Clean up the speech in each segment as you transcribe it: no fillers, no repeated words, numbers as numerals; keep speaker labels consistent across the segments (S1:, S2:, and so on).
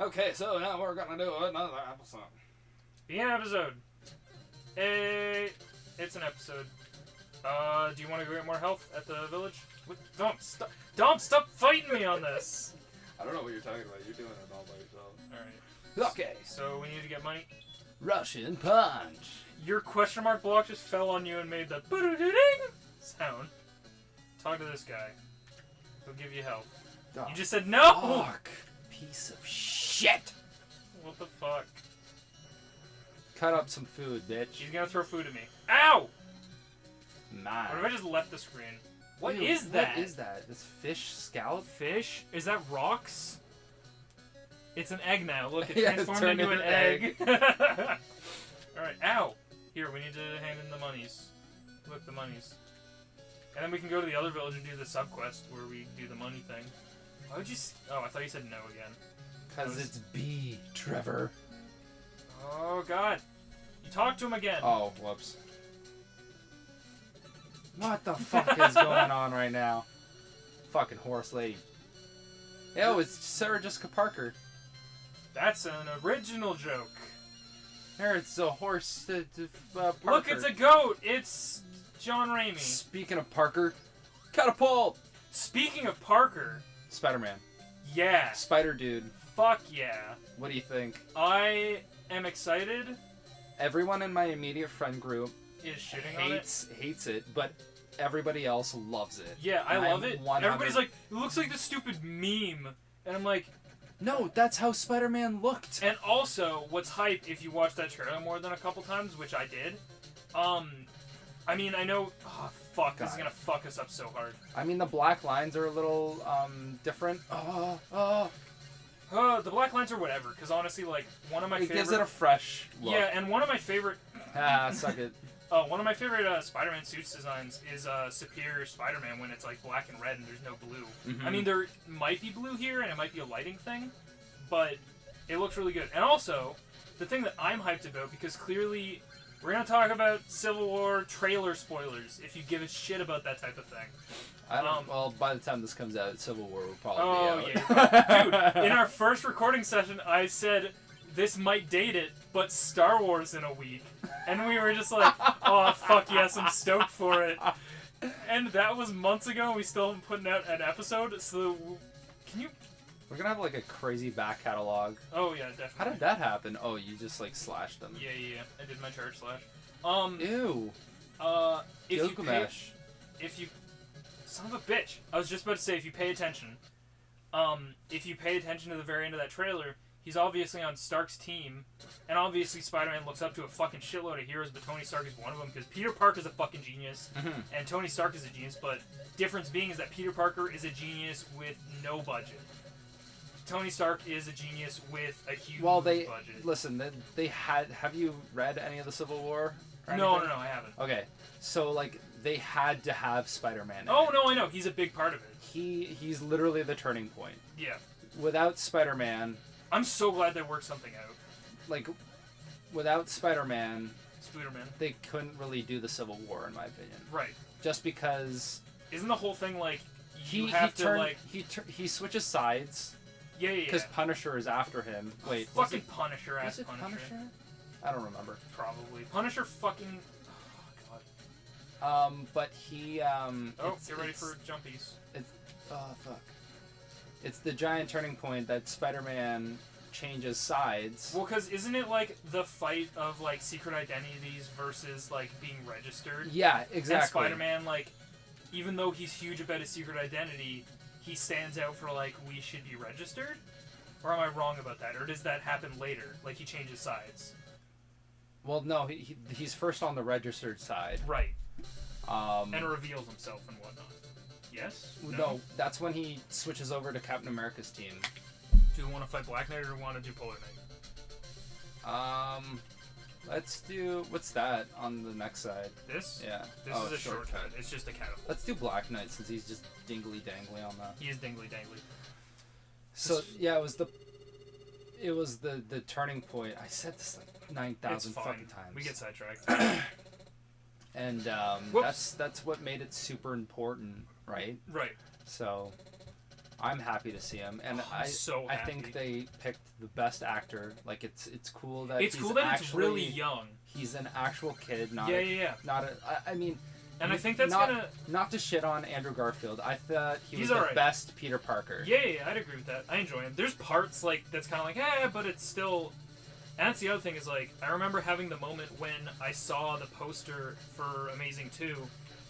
S1: Okay, so now we're gonna do another episode.
S2: Be an episode. It's an episode. Do you want to go get more health at the village? What? Don't stop fighting me on this.
S1: I don't know what you're talking about. You're doing it all by yourself.
S2: Alright.
S1: Okay.
S2: So we need to get money.
S1: Russian punch.
S2: Your question mark block just fell on you and made the ding sound. Talk to this guy. He'll give you health.
S1: Oh,
S2: You just said no!
S1: fuck. Piece of shit.
S2: What the fuck?
S1: Cut up some food, bitch.
S2: He's gonna throw food at me. Ow!
S1: Mine.
S2: What if I just left the screen? What
S1: Ew,
S2: is that?
S1: What is that? This fish scallop?
S2: Fish? Is that rocks? It's an egg now. Look, it
S1: Yeah, it's
S2: transformed
S1: turned
S2: into an
S1: into
S2: egg. Alright, ow! Here, we need to hand in the monies. Look, the monies. And then we can go to the other village and do the sub-quest where we do the money thing. Why would you Oh, I thought you said no again.
S1: Because it's B, Trevor.
S2: Oh, God. You talked to him again.
S1: Oh, whoops. What the fuck is going on right now? Fucking horse lady. Yo, it's Sarah Jessica Parker.
S2: That's an original joke.
S1: Here, it's a horse. Parker.
S2: Look, it's a goat. It's John Raimi.
S1: Speaking of Parker, catapult!
S2: Speaking of Parker.
S1: Spider-Man.
S2: Yeah.
S1: Spider Dude.
S2: Fuck yeah.
S1: What do you think?
S2: I am excited.
S1: Everyone in my immediate friend group
S2: Is shitting on it.
S1: hates it, but everybody else loves it.
S2: Yeah, I
S1: And
S2: love
S1: I'm
S2: it.
S1: 100
S2: Everybody's like, it looks like the stupid meme. And I'm like,
S1: no, that's how Spider-Man looked.
S2: and also, what's hype, if you watch that trailer more than a couple times, which I did, I mean, I know, oh, fuck, this is gonna fuck us up so hard.
S1: I mean, the black lines are a little, different.
S2: The black lines are whatever, because honestly, like, one of my
S1: It
S2: favorite...
S1: gives it a fresh look.
S2: Yeah, and one of my favorite...
S1: Suck it.
S2: One of my favorite Spider-Man suits designs is Superior Spider-Man when it's like black and red and there's no blue.
S1: Mm-hmm.
S2: I mean, there might be blue here and it might be a lighting thing, but it looks really good. And also, the thing that I'm hyped about, because clearly we're going to talk about Civil War trailer spoilers, if you give a shit about that type of thing.
S1: I don't. Well, by the time this comes out, Civil War will probably
S2: Oh,
S1: be out.
S2: yeah. Dude, in our first recording session, I said this might date it, but Star Wars in a week. And we were just like, oh, fuck yes, I'm stoked for it. And that was months ago, and we still haven't put out an episode, so can you...
S1: We're gonna have like a crazy back catalog.
S2: Oh, yeah, definitely.
S1: How did that happen? Oh, you just like slashed them.
S2: Yeah, I did my charge slash.
S1: Ew.
S2: If
S1: Gilgamesh.
S2: if you... Son of a bitch. I was just about to say, if you pay attention, if you pay attention to the very end of that trailer, he's obviously on Stark's team, and obviously Spider-Man looks up to a fucking shitload of heroes, but Tony Stark is one of them, because Peter Parker's a fucking genius, and Tony Stark is a genius, but difference being is that Peter Parker is a genius with no budget. Tony Stark is a genius with a huge budget.
S1: Listen, they had... Have you read any of the Civil War?
S2: No, I haven't.
S1: Okay, so like, they had to have Spider-Man.
S2: Oh, no, I know. He's a big part of it.
S1: He's literally the turning point.
S2: Yeah.
S1: Without Spider-Man...
S2: I'm so glad they worked something out.
S1: Like, without Spider-Man,
S2: Spider-Man,
S1: they couldn't really do the Civil War, in my opinion.
S2: Right.
S1: Just because...
S2: Isn't the whole thing, like,
S1: he switches sides.
S2: Yeah.
S1: Because Punisher is after him. Wait,
S2: fucking Punisher ass Punisher.
S1: I don't remember.
S2: Probably. Punisher fucking... Oh, God.
S1: But he,
S2: get ready for jumpies.
S1: Oh, fuck. It's the giant turning point that Spider-Man changes sides.
S2: Well, because isn't it, like, the fight of, like, secret identities versus, like, being registered?
S1: Yeah, exactly.
S2: And Spider-Man, like, even though he's huge about his secret identity, he stands out for, like, we should be registered? Or am I wrong about that? Or does that happen later? Like, he changes sides?
S1: Well, no, he's first on the registered side.
S2: Right.
S1: And
S2: reveals himself and whatnot. Yes?
S1: No, that's when he switches over to Captain America's team.
S2: Do you want to fight Black Knight or want to do Polar Knight?
S1: Let's do... What's that on the next side?
S2: This?
S1: Yeah.
S2: This is a shortcut. It's just a catapult.
S1: Let's do Black Knight since he's just dingly-dangly on that.
S2: He is dingly-dangly.
S1: So, yeah, it was the turning point. I said this like 9,000 fucking times.
S2: We get sidetracked.
S1: And that's what made it super important, right?
S2: Right.
S1: So, I'm happy to see him, and
S2: I'm so
S1: I
S2: happy.
S1: think they picked the best actor. Like it's cool that
S2: It's
S1: he's
S2: cool that
S1: actually,
S2: it's really young.
S1: He's an actual kid, not
S2: Yeah.
S1: not a. I mean,
S2: And I think that's
S1: not to shit on Andrew Garfield. I thought he was
S2: He's
S1: the
S2: alright.
S1: best Peter Parker.
S2: Yeah, I'd agree with that. I enjoy him. There's parts like that's kind of like, but it's still. And that's the other thing is like I remember having the moment when I saw the poster for Amazing 2,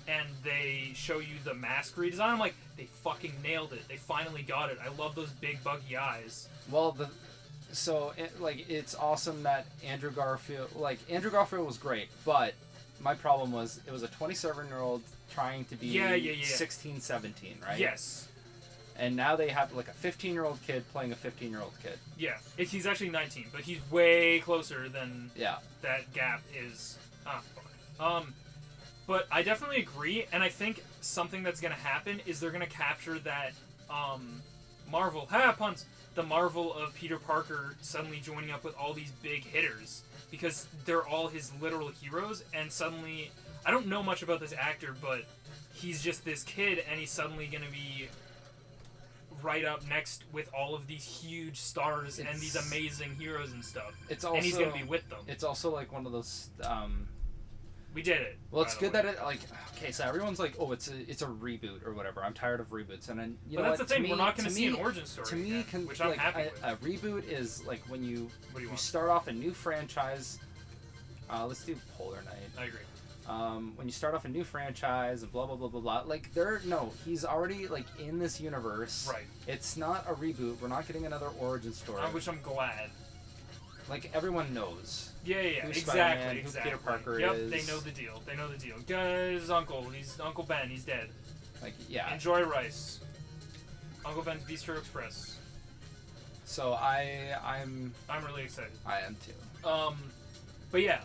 S2: and they show you the mask redesign. I'm like, they fucking nailed it. They finally got it. I love those big buggy eyes.
S1: Well, it's awesome that Andrew Garfield was great, but my problem was it was a 27-year-old trying to be 16, 17, right?
S2: Yes.
S1: And now they have like a 15-year-old kid playing a 15-year-old kid.
S2: Yeah. He's actually 19, but he's way closer than that gap is. Fuck. But I definitely agree, and I think something that's going to happen is they're going to capture that Marvel, puns, the Marvel of Peter Parker suddenly joining up with all these big hitters, because they're all his literal heroes, and suddenly, I don't know much about this actor, but he's just this kid, and he's suddenly going to be right up next with all of these huge stars and these amazing heroes and stuff. And he's going to be with them.
S1: It's also like one of those...
S2: We did it.
S1: Well, it's good that it so everyone's like, oh, it's a reboot or whatever. I'm tired of reboots, and then
S2: but that's the thing. We're not going to see an origin story.
S1: To me,
S2: which I'm happy with.
S1: A reboot is like when you
S2: want?
S1: start off a new franchise. Let's do Polar Night.
S2: I agree.
S1: When you start off a new franchise and blah blah blah blah blah. Like he's already like in this universe.
S2: Right.
S1: It's not a reboot. We're not getting another origin story.
S2: Which I'm glad.
S1: Like everyone knows.
S2: Yeah,
S1: who
S2: exactly.
S1: Who Peter Parker
S2: yep,
S1: is.
S2: they know the deal. His uncle. He's Uncle Ben. He's dead.
S1: Like, yeah.
S2: Enjoy Rice. Uncle Ben's Bistro Express.
S1: So I'm
S2: really excited.
S1: I am too.
S2: But yeah,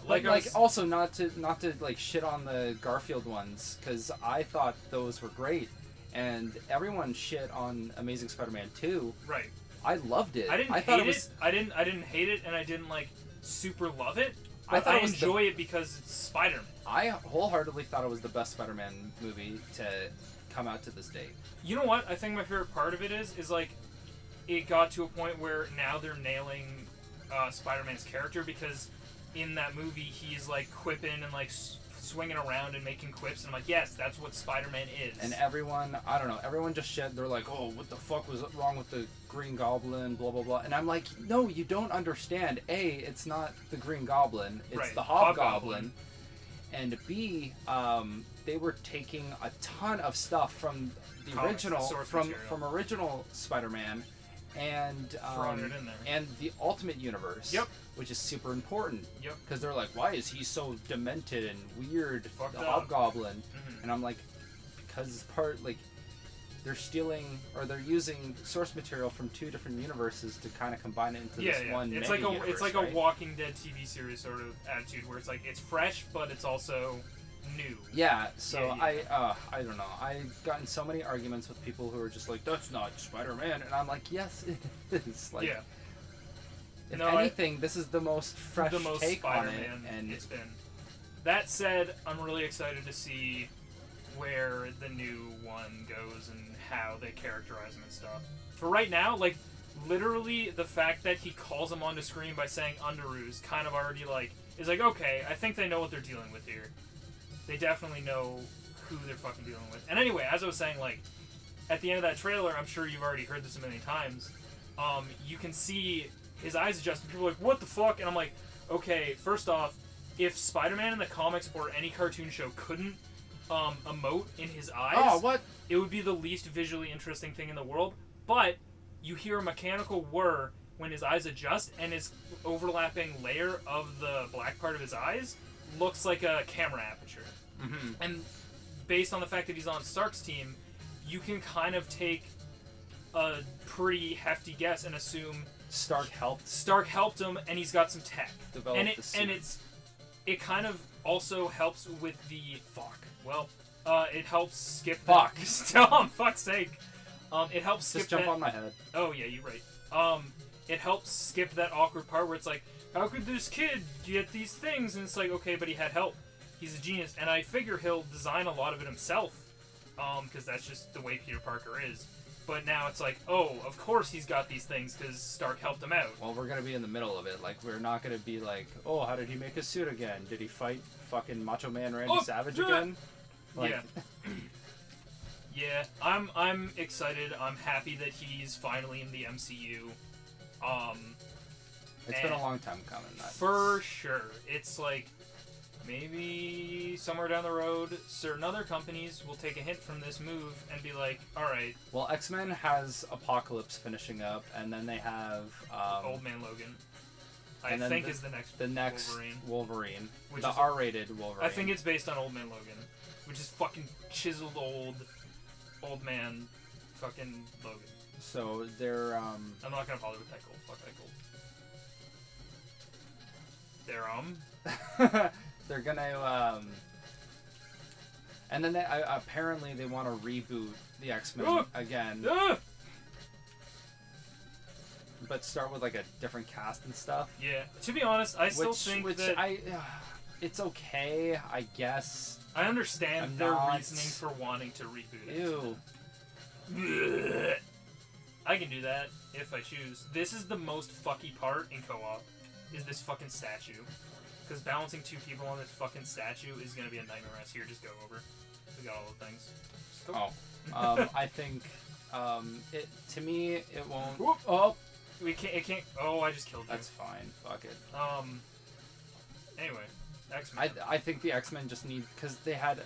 S1: also not to like shit on the Garfield ones, because I thought those were great, and everyone shit on Amazing Spider-Man 2.
S2: Right.
S1: I loved it.
S2: I didn't hate it. I didn't hate it, and I didn't like super love it. But I enjoy it because it's Spider-Man.
S1: I wholeheartedly thought it was the best Spider-Man movie to come out to this date.
S2: You know what? I think my favorite part of it is like it got to a point where now they're nailing Spider-Man's character, because in that movie he's like quipping and like swinging around and making quips, and I'm like, yes, that's what Spider-Man is.
S1: And everyone just shit. They're like, oh, what the fuck was wrong with the Green Goblin, blah blah blah. And I'm like, no, you don't understand. A, it's not the Green Goblin, it's the Hobgoblin. And B, they were taking a ton of stuff from the original, from original Spider-Man, and
S2: throwing it in there.
S1: And the Ultimate Universe.
S2: Yep.
S1: Which is super important.
S2: Yep.
S1: Because they're like, why is he so demented and weird?
S2: Fucked
S1: the
S2: up.
S1: Hobgoblin.
S2: Mm-hmm.
S1: And I'm like, because they're stealing, or they're using source material from two different universes to kind of combine it into this one.
S2: It's like a Walking Dead TV series sort of attitude, where it's like it's fresh, but it's also new.
S1: Yeah. So I don't know. I've gotten so many arguments with people who are just like, that's not Spider-Man, and I'm like, yes, it is. Like,
S2: yeah.
S1: If anything, this is the most fresh take on it, and
S2: it's been. That said, I'm really excited to see where the new one goes and how they characterize him and stuff. For right now, like, literally the fact that he calls him onto screen by saying Underoos kind of already, like, is like, okay, I think they know what they're dealing with here. They definitely know who they're fucking dealing with. And anyway, as I was saying, like, at the end of that trailer, I'm sure you've already heard this a million times, you can see his eyes adjust, and people are like, what the fuck? And I'm like, okay, first off, if Spider-Man in the comics or any cartoon show couldn't emote in his eyes, it would be the least visually interesting thing in the world. But you hear a mechanical whir when his eyes adjust, and his overlapping layer of the black part of his eyes looks like a camera aperture.
S1: Mm-hmm.
S2: And based on the fact that he's on Stark's team, you can kind of take a pretty hefty guess and assume Stark helped him, and he's got some tech. It kind of also helps with the it helps skip.
S1: Fuck.
S2: Fuck's sake. It helps skip.
S1: Just jump on my head.
S2: Oh yeah, you're right. It helps skip that awkward part where it's like, how could this kid get these things? And it's like, okay, but he had help. He's a genius, and I figure he'll design a lot of it himself, because that's just the way Peter Parker is. But now it's like, oh, of course he's got these things because Stark helped him out.
S1: Well, we're gonna be in the middle of it. Like, we're not gonna be like, oh, how did he make his suit again? Did he fight fucking Macho Man Randy Savage again? Like,
S2: yeah. Yeah, I'm excited. I'm happy that he's finally in the MCU.
S1: It's been a long time coming.
S2: For sure. It's like, maybe somewhere down the road, certain other companies will take a hint from this move and be like, alright.
S1: Well, X-Men has Apocalypse finishing up, and then they have...
S2: Old Man Logan. I think is the next
S1: Wolverine.
S2: Which
S1: the
S2: is
S1: R-rated Wolverine.
S2: I think it's based on Old Man Logan, which is fucking chiseled old man fucking Logan.
S1: So they're
S2: I'm not gonna bother with that gold. Fuck that gold.
S1: They're gonna and then apparently they want to reboot the X-Men again. But start with like a different cast and stuff.
S2: Yeah. To be honest, I still think that
S1: it's okay, I guess.
S2: I understand their reasoning for wanting to reboot it.
S1: Ew.
S2: I can do that if I choose. This is the most fucky part in co-op, is this fucking statue. Because balancing two people on this fucking statue is going to be a nightmare. Here, just go over. We got all the things.
S1: I think, to me, it won't...
S2: Whoop.
S1: Oh!
S2: It can't... Oh, I just killed you.
S1: That's fine. Fuck it.
S2: Anyway, X-Men.
S1: I think the X-Men just need... Because they had...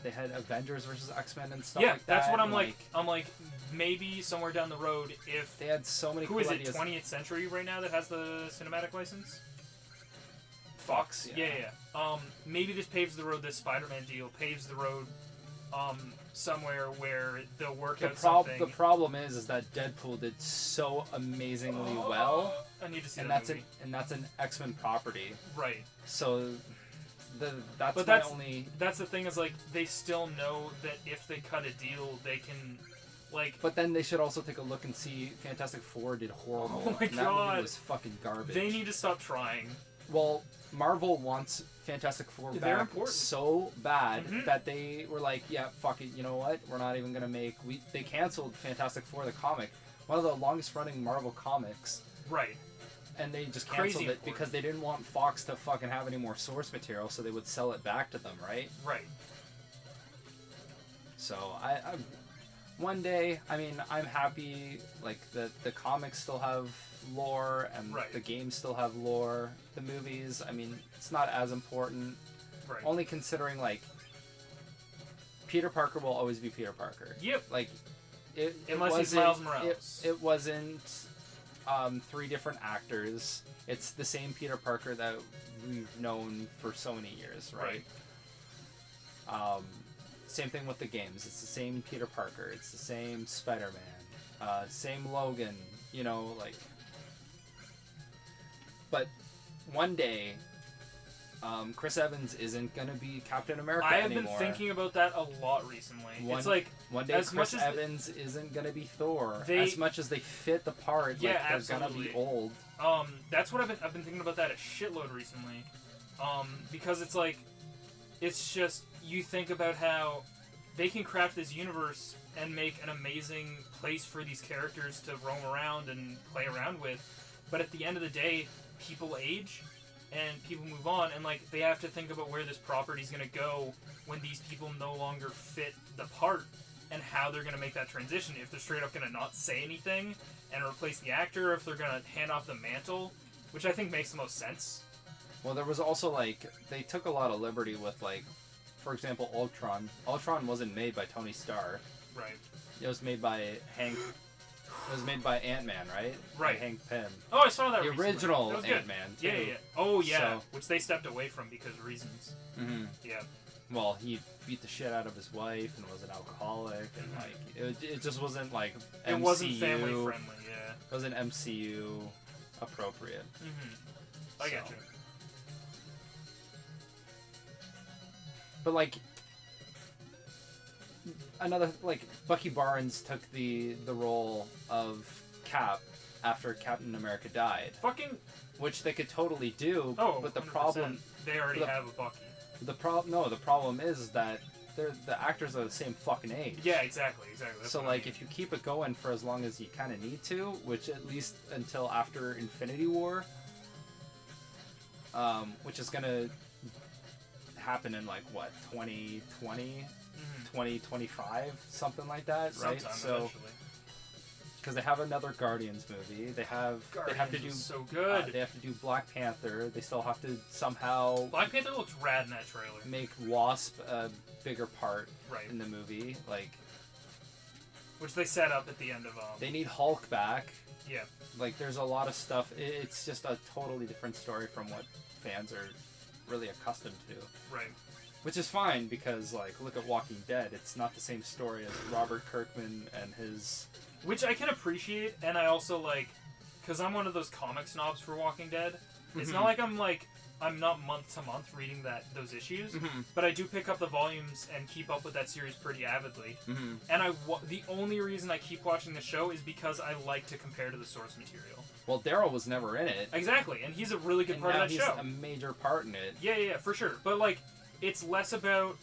S1: they had Avengers versus X-Men and stuff
S2: like
S1: that. Yeah,
S2: that's what I'm like. I'm like, maybe somewhere down the road, if...
S1: They had so many
S2: cool ideas. 20th Century right now that has the cinematic license?
S1: Fox,
S2: yeah. Maybe this paves the road, this Spider-Man deal paves the road somewhere where they'll work out something.
S1: The problem is that Deadpool did so amazingly well.
S2: I need to see
S1: that movie. And that's an X-Men property.
S2: Right.
S1: So that's
S2: the thing is, like, they still know that if they cut a deal, they can, like...
S1: But then they should also take a look and see Fantastic Four did horrible.
S2: Oh my
S1: God.
S2: That
S1: movie was fucking garbage.
S2: They need to stop trying.
S1: Well, Marvel wants Fantastic Four back so bad that they were like, yeah, fuck it, you know what? We're not even gonna make... They canceled Fantastic Four, the comic. One of the longest running Marvel comics.
S2: Right.
S1: And they just canceled it because they didn't want Fox to fucking have any more source material, so they would sell it back to them, right?
S2: Right.
S1: So, I one day, I mean, I'm happy, like, the comics still have lore, and the games still have lore. The movies, I mean, it's not as important.
S2: Right.
S1: Only considering, like, Peter Parker will always be Peter Parker.
S2: Yep.
S1: Like,
S2: unless he's Miles Morales.
S1: It wasn't 3 different actors. It's the same Peter Parker that we've known for so many years, right? Same thing with the games. It's the same Peter Parker. It's the same Spider-Man. Same Logan. You know, like... But one day, Chris Evans isn't going to be Captain America anymore.
S2: I have been thinking about that a lot recently. It's like...
S1: One day Chris Evans isn't going to be Thor. As much as they fit the part,
S2: yeah,
S1: like, they're going to be old.
S2: That's what I've been thinking about that a shitload recently. Because it's like... It's just... You think about how they can craft this universe and make an amazing place for these characters to roam around and play around with. But at the end of the day, people age and people move on, and like they have to think about where this property is going to go when these people no longer fit the part, and how they're going to make that transition. If they're straight up going to not say anything and replace the actor, or if they're going to hand off the mantle, which I think makes the most sense.
S1: Well, there was also, like, they took a lot of liberty with, like, for example, Ultron. Ultron wasn't made by Tony Stark.
S2: Right.
S1: It was made by Hank. It was made by Ant-Man, right?
S2: Right.
S1: By Hank Pym.
S2: Oh, I saw that.
S1: The original Ant-Man.
S2: Yeah, yeah. Oh, yeah. So, which they stepped away from because of reasons.
S1: Mm-hmm.
S2: Yeah.
S1: Well, he beat the shit out of his wife and was an alcoholic, and like it just wasn't like MCU.
S2: It wasn't family friendly. Yeah.
S1: It wasn't MCU appropriate.
S2: Mm-hmm. I get you.
S1: But like another, like, Bucky Barnes took the role of Cap after Captain America died.
S2: Fucking.
S1: Which they could totally do.
S2: Oh,
S1: but the
S2: 100%.
S1: problem
S2: They already have a Bucky.
S1: The problem is that the actors are the same fucking age.
S2: Yeah, exactly. That's
S1: so
S2: what
S1: like
S2: I mean.
S1: if you keep it going for as long as you kind of need to, which at least until after Infinity War, which is gonna happen in like what 2020, 2025, something like that, right?
S2: Sometime
S1: So
S2: eventually.
S1: because they have another Guardians movie, they have to do
S2: so good.
S1: they have to do Black Panther. They still have to somehow
S2: Black Panther looks rad in that trailer.
S1: make Wasp a bigger part
S2: Right.
S1: in the movie, like
S2: Which they set up at the end of
S1: they need Hulk back.
S2: Yeah.
S1: Like there's a lot of stuff. It's just a totally different story from what fans are really accustomed to.
S2: Right.
S1: Which is fine because like look at Walking Dead. It's not the same story as Robert Kirkman and his.
S2: Which I can appreciate, and I also like, because I'm one of those comic snobs for Walking Dead. It's not like I'm not month to month reading those issues, but I do pick up the volumes and keep up with that series pretty avidly. And the only reason I keep watching the show is because I like to compare to the source material.
S1: Well, Daryl was never in it.
S2: Exactly, and he's a really good
S1: and
S2: part
S1: now
S2: of that show.
S1: He's a major part in it.
S2: Yeah, for sure. But like, it's less about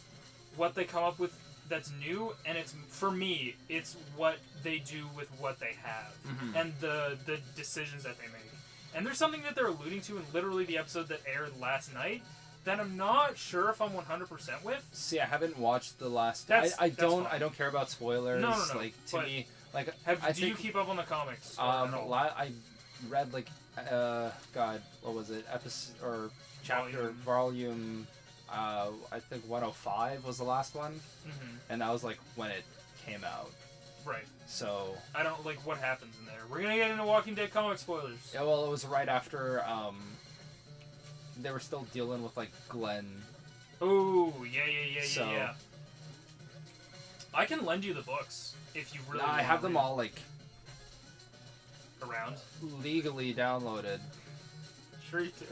S2: what they come up with that's new, and it's for me, it's what they do with what they have and the decisions that they make. And there's something that they're alluding to in literally the episode that aired last night that I'm not sure if I'm 100% with.
S1: See, I haven't watched the last.
S2: That's
S1: I don't.
S2: fine.
S1: I don't care about spoilers.
S2: No.
S1: Like to me, like
S2: Do you keep up on the comics?
S1: I read like God, what was it? Episode or chapter volume. I think 105 was the last one, and that was like when it came out.
S2: Right.
S1: So
S2: I don't like what happens in there. We're gonna get into Walking Dead comic spoilers.
S1: Yeah, well, it was right after they were still dealing with like Glenn.
S2: Oh yeah. I can lend you the books if you really.
S1: I have them all like
S2: around,
S1: legally downloaded.
S2: Sure you do.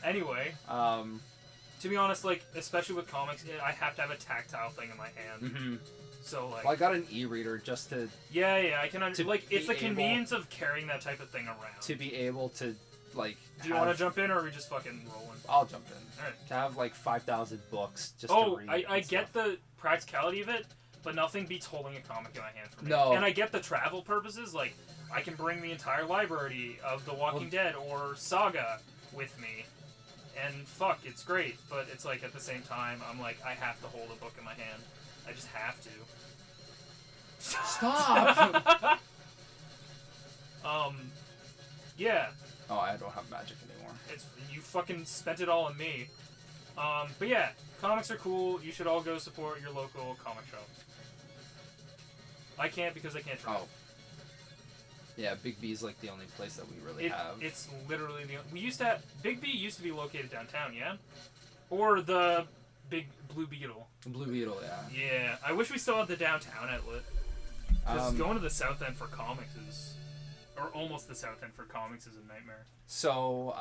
S2: Anyway, to be honest, like especially with comics, I have to have a tactile thing in my hand. So like,
S1: well, I got an e-reader just to.
S2: Yeah, I can understand. Like, it's the convenience of carrying that type of thing around.
S1: To be able to, like.
S2: Do you want to jump in, or are we just fucking rolling?
S1: I'll jump in.
S2: Alright.
S1: To have like 5,000 books just to read.
S2: I get the practicality of it, but nothing beats holding a comic in my hand for me.
S1: No.
S2: And I get the travel purposes. Like, I can bring the entire library of The Walking Dead or Saga with me. And fuck, it's great. But it's like, at the same time, I'm like, I have to hold a book in my hand. I just have to.
S1: Stop!
S2: Yeah.
S1: Oh, I don't have magic anymore.
S2: You fucking spent it all on me. But yeah, comics are cool. You should all go support your local comic shop. I can't because I can't travel.
S1: Oh. Yeah, Big B's like the only place that we really have.
S2: It's literally we used to have, Big B used to be located downtown, yeah? Or the Big Blue Beetle.
S1: Blue Beetle, yeah.
S2: Yeah, I wish we still had the downtown outlet. Because going to the South End for comics is... Or almost the South End for comics is a nightmare.
S1: So,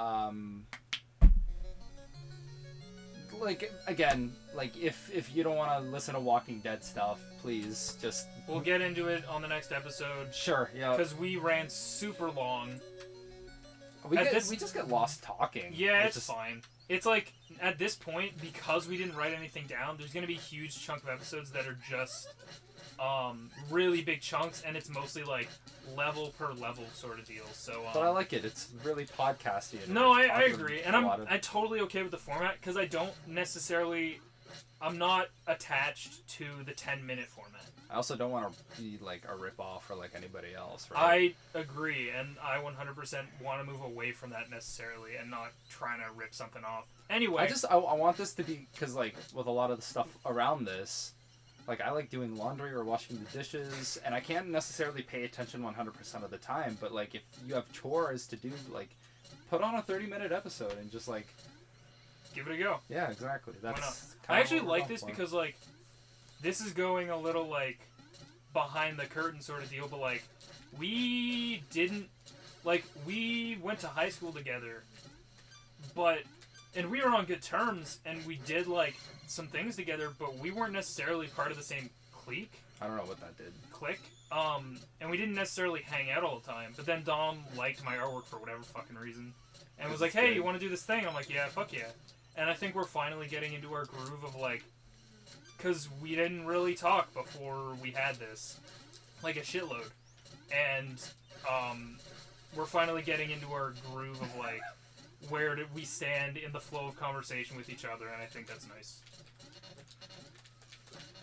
S1: like, again, like, if you don't want to listen to Walking Dead stuff, please just...
S2: We'll get into it on the next episode.
S1: Sure, yeah.
S2: Because we ran super long.
S1: We just get lost talking.
S2: Yeah, it's fine. It's like, at this point, because we didn't write anything down, there's going to be a huge chunk of episodes that are just really big chunks, and it's mostly like level per level sort of deal. So,
S1: but I like it. It's really podcasty.
S2: No, I agree, and I'm totally okay with the format because I don't necessarily. I'm not attached to the 10-minute format.
S1: I also don't want to be like a rip-off or like anybody else, right?
S2: I agree, and I 100% want to move away from that necessarily and not trying to rip something off. Anyway.
S1: I want this to be, because like with a lot of the stuff around this, like I like doing laundry or washing the dishes, and I can't necessarily pay attention 100% of the time, but like if you have chores to do, like put on a 30-minute episode and just like...
S2: Give it a go.
S1: Yeah, exactly. That's
S2: I actually like this because, like, this is going a little, like, behind the curtain sort of deal, but, like, we went to high school together, and we were on good terms, and we did, like, some things together, but we weren't necessarily part of the same clique.
S1: I don't know what that did.
S2: Clique. And we didn't necessarily hang out all the time, but then Dom liked my artwork for whatever fucking reason, and was like, hey, you want to do this thing? I'm like, yeah, fuck yeah. And I think we're finally getting into our groove of, like, because we didn't really talk before we had this, like a shitload, and we're finally getting into our groove of like where did we stand in the flow of conversation with each other, and I think that's nice.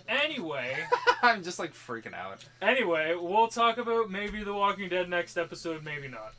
S2: Anyway,
S1: I'm just like freaking out.
S2: Anyway, we'll talk about maybe The Walking Dead next episode, maybe not.